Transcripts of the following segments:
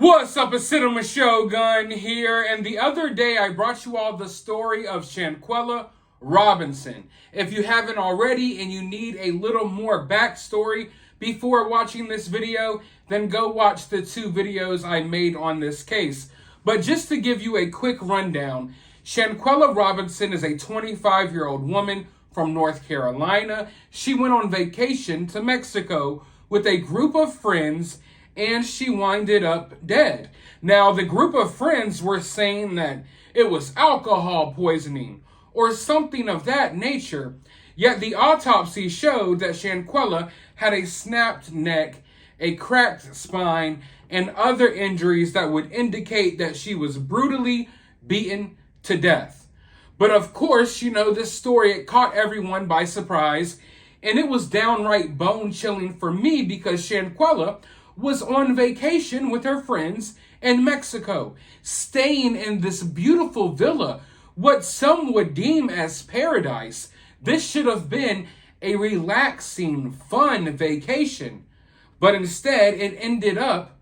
What's up, it's Cinema Shogun here, and the other day I brought you all the story of Shanquella Robinson. If you haven't already and you need a little more backstory before watching this video, then go watch the two videos I made on this case. But just to give you a quick rundown, Shanquella Robinson is a 25-year-old woman from North Carolina. She went on vacation to Mexico with a group of friends and she winded up dead. Now, the group of friends were saying that it was alcohol poisoning or something of that nature, yet the autopsy showed that Shanquella had a snapped neck, a cracked spine, and other injuries that would indicate that she was brutally beaten to death. But of course, this story, it caught everyone by surprise, and it was downright bone-chilling for me because Shanquella was on vacation with her friends in Mexico, staying in this beautiful villa, what some would deem as paradise. This should have been a relaxing, fun vacation, but instead it ended up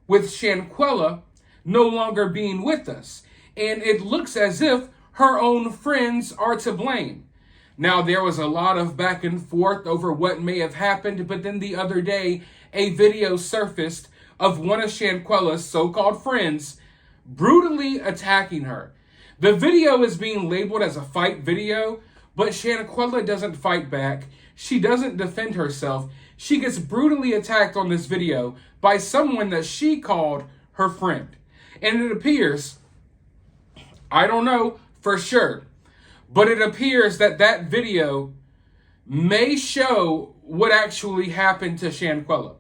with Shanquella no longer being with us, and it looks as if her own friends are to blame. Now, there was a lot of back and forth over what may have happened, but then the other day, a video surfaced of one of Shanquella's so-called friends brutally attacking her. The video is being labeled as a fight video, but Shanquella doesn't fight back. She doesn't defend herself. She gets brutally attacked on this video by someone that she called her friend. And it appears, I don't know for sure, but it appears that that video may show what actually happened to Shanquella,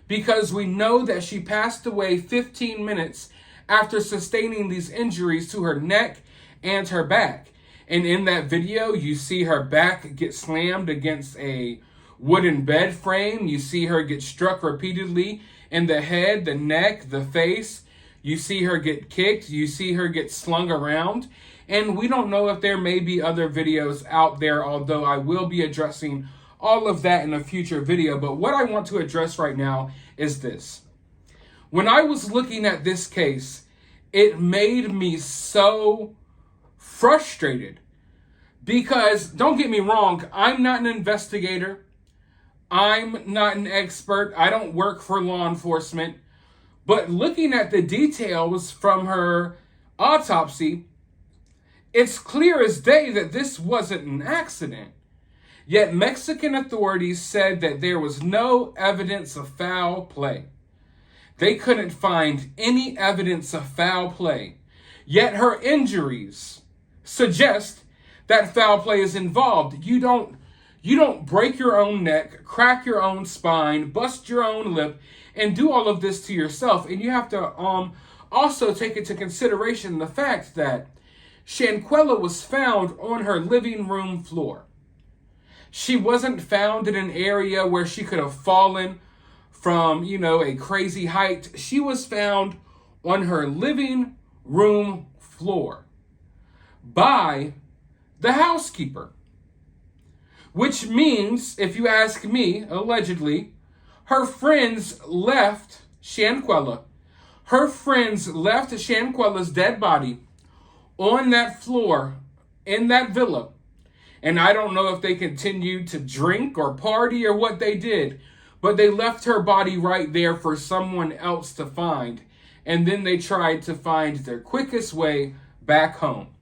because we know that she passed away 15 minutes after sustaining these injuries to her neck and her back. And in that video, you see her back get slammed against a wooden bed frame. You see her get struck repeatedly in the head, the neck, the face. You see her get kicked. You see her get slung around. And we don't know if there may be other videos out there, although I will be addressing all of that in a future video. But what I want to address right now is this. When I was looking at this case, it made me so frustrated because, don't get me wrong, I'm not an investigator. I'm not an expert. I don't work for law enforcement. But looking at the details from her autopsy, it's clear as day that this wasn't an accident. Yet Mexican authorities said that there was no evidence of foul play. They couldn't find any evidence of foul play. Yet her injuries suggest that foul play is involved. You don't break your own neck, crack your own spine, bust your own lip, and do all of this to yourself. And you have to also take into consideration the fact that Shanquella was found on her living room floor. She wasn't found in an area where she could have fallen from, a crazy height. She was found on her living room floor by the housekeeper. Which means, if you ask me, allegedly, her friends left Shanquella. Her friends left Shanquella's dead body on that floor in that villa. And I don't know if they continued to drink or party or what they did, but they left her body right there for someone else to find. And then they tried to find their quickest way back home.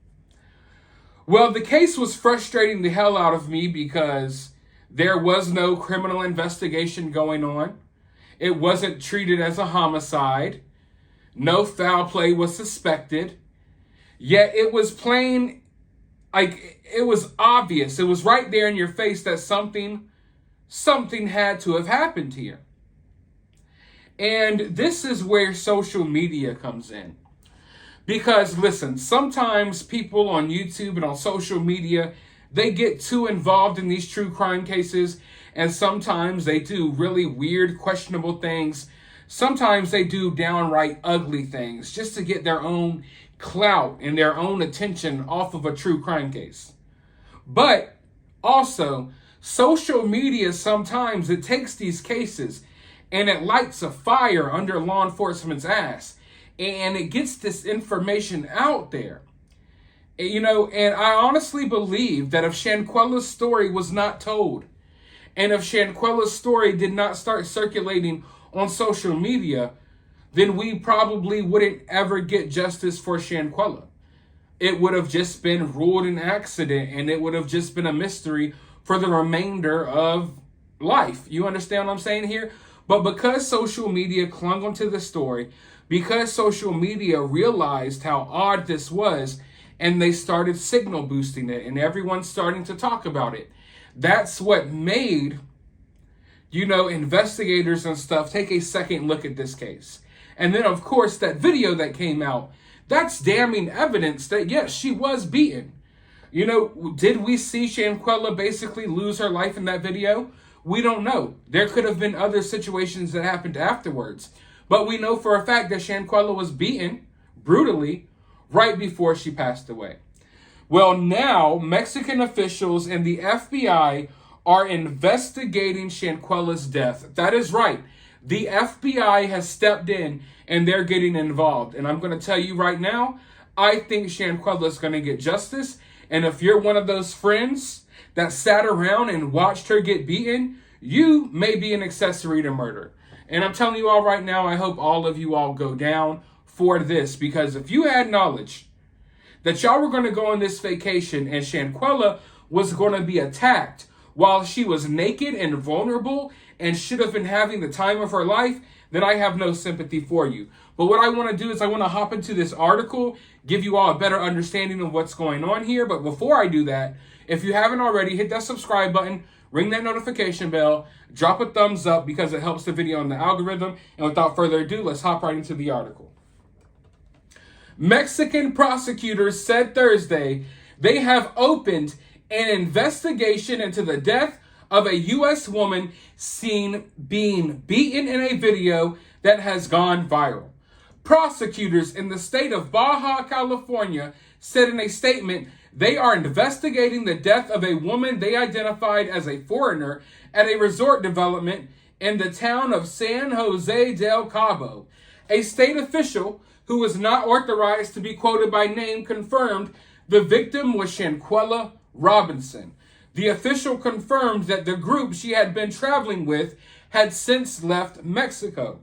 Well, the case was frustrating the hell out of me because there was no criminal investigation going on. It wasn't treated as a homicide. No foul play was suspected. Yet it was plain, it was obvious. It was right there in your face that something had to have happened here. And this is where social media comes in. Because listen, sometimes people on YouTube and on social media, they get too involved in these true crime cases. And sometimes they do really weird, questionable things. Sometimes they do downright ugly things just to get their own clout and their own attention off of a true crime case. But also, social media, sometimes it takes these cases and it lights a fire under law enforcement's ass. and it gets this information out there. You know, and I honestly believe that if Shanquella's story was not told, and if Shanquella's story did not start circulating on social media, then we probably wouldn't ever get justice for Shanquella. It would have just been ruled an accident, and it would have just been a mystery for the remainder of life. You understand what I'm saying here? But because social media clung onto the story, because social media realized how odd this was, and they started signal boosting it, and everyone's starting to talk about it, that's what made, you know, investigators and stuff take a second look at this case. And then, of course, that video that came out, that's damning evidence that, yes, she was beaten. You know, did we see Shanquella basically lose her life in that video? We don't know. There could have been other situations that happened afterwards. But we know for a fact that Shanquella was beaten brutally right before she passed away. Well, now Mexican officials and the FBI are investigating Shanquella's death. That is right. The FBI has stepped in and they're getting involved. And I'm going to tell you right now, I think Shanquella is going to get justice. And if you're one of those friends that sat around and watched her get beaten, you may be an accessory to murder. And I'm telling you all right now, I hope all of you all go down for this. Because if you had knowledge that y'all were going to go on this vacation and Shanquella was going to be attacked while she was naked and vulnerable and should have been having the time of her life, then I have no sympathy for you. But what I want to do is I want to hop into this article, give you all a better understanding of what's going on here. But before I do that, if you haven't already, hit that subscribe button, ring that notification bell, drop a thumbs up because it helps the video in the algorithm. And without further ado, let's hop right into the article. Mexican prosecutors said Thursday they have opened an investigation into the death of a U.S. woman seen being beaten in a video that has gone viral. Prosecutors in the state of Baja California said in a statement they are investigating the death of a woman they identified as a foreigner at a resort development in the town of San Jose del Cabo. A state official who was not authorized to be quoted by name confirmed the victim was Shanquella Robinson. The official confirmed that the group she had been traveling with had since left Mexico.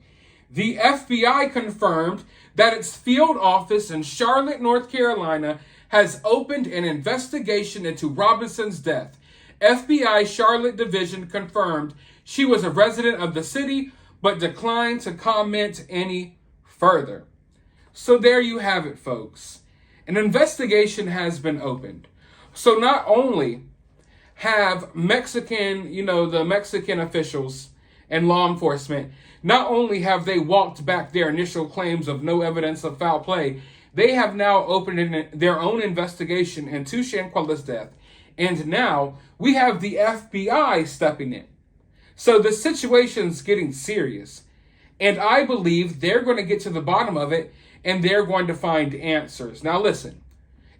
The FBI confirmed that its field office in Charlotte, North Carolina, has opened an investigation into Robinson's death. FBI Charlotte Division confirmed she was a resident of the city, but declined to comment any further. So there you have it, folks. An investigation has been opened. So not only have the Mexican officials and law enforcement, not only have they walked back their initial claims of no evidence of foul play, they have now opened their own investigation into Shanquella's death. And now we have the FBI stepping in. So the situation's getting serious. And I believe they're going to get to the bottom of it and they're going to find answers. Now listen,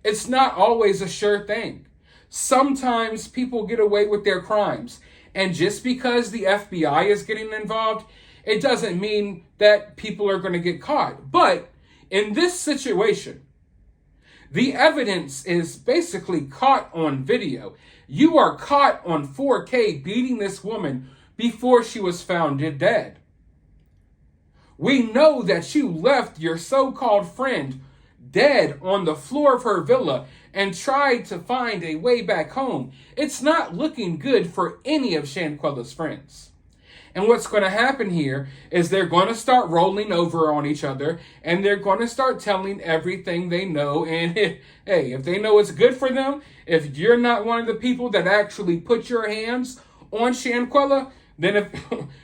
it's not always a sure thing. Sometimes people get away with their crimes. And just because the FBI is getting involved, it doesn't mean that people are going to get caught. But in this situation, the evidence is basically caught on video. You are caught on 4K beating this woman before she was found dead. We know that you left your so-called friend dead on the floor of her villa and tried to find a way back home. It's not looking good for any of Shanquella's friends. And what's going to happen here is they're going to start rolling over on each other and they're going to start telling everything they know. And if they know it's good for them, if you're not one of the people that actually put your hands on Shanquella, then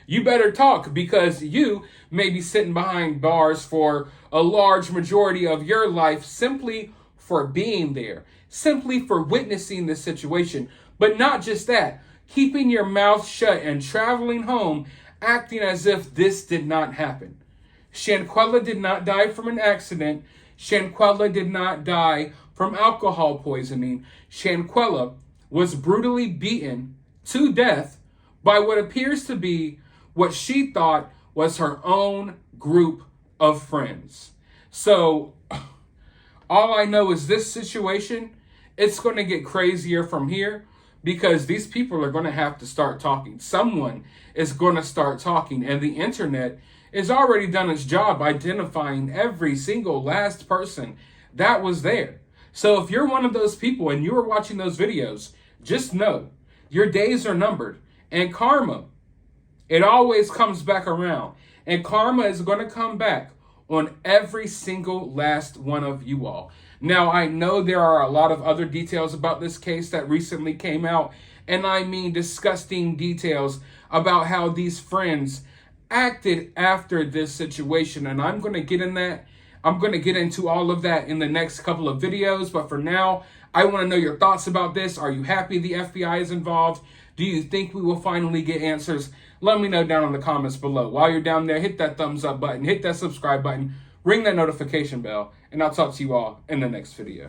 you better talk, because you may be sitting behind bars for a large majority of your life simply for being there, simply for witnessing the situation. But not just that, keeping your mouth shut and traveling home acting as if this did not happen. Shanquella did not die from an accident. Shanquella did not die from alcohol poisoning. Shanquella was brutally beaten to death by what appears to be what she thought was her own group of friends. So all I know is this situation, it's going to get crazier from here because these people are going to have to start talking. Someone is going to start talking, and the internet has already done its job identifying every single last person that was there. So if you're one of those people and you were watching those videos, just know your days are numbered, and karma, it always comes back around, and karma is going to come back on every single last one of you all. Now, I know there are a lot of other details about this case that recently came out, and I mean disgusting details about how these friends acted after this situation, and I'm going to get in that. I'm going to get into all of that in the next couple of videos, but for now, I want to know your thoughts about this. Are you happy the FBI is involved? Do you think we will finally get answers? Let me know down in the comments below. While you're down there, hit that thumbs up button, hit that subscribe button, ring that notification bell, and I'll talk to you all in the next video.